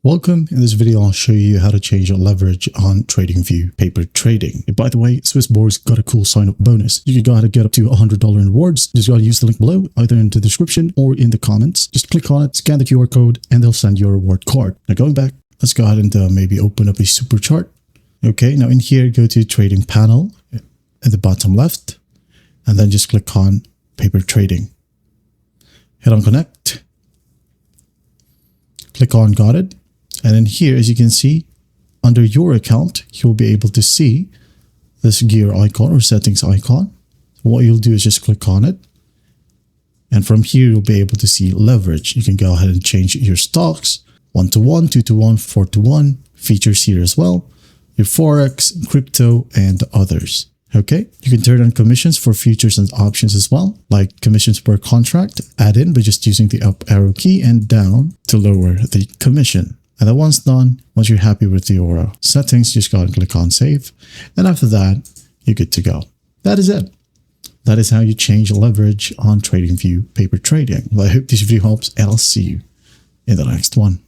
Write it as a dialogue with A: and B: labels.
A: Welcome. In this video, I'll show you how to change your leverage on TradingView Paper Trading. And by the way, Swissborg's got a cool sign-up bonus. You can go ahead and get up to $100 in rewards. Just gotta use the link below, either in the description or in the comments. Just click on it, scan the QR code, and they'll send you a reward card. Now going back, let's go ahead and maybe open up a super chart. Okay, now in here, go to Trading Panel at the bottom left, and then just click on Paper Trading. Hit on Connect. Click on Got It. And then here, as you can see, under your account, you'll be able to see this gear icon or settings icon. What you'll do is just click on it. And from here, you'll be able to see leverage. You can go ahead and change your stocks, 1-to-1, 2-to-1, 4-to-1, features here as well, your Forex, crypto, and others. Okay, you can turn on commissions for futures and options as well, like commissions per contract, add in by just using the up arrow key and down to lower the commission. And then once done, once you're happy with your settings, just go ahead and click on save. And after that, you're good to go. That is it. That is how you change leverage on TradingView Paper Trading. Well, I hope this video helps, and I'll see you in the next one.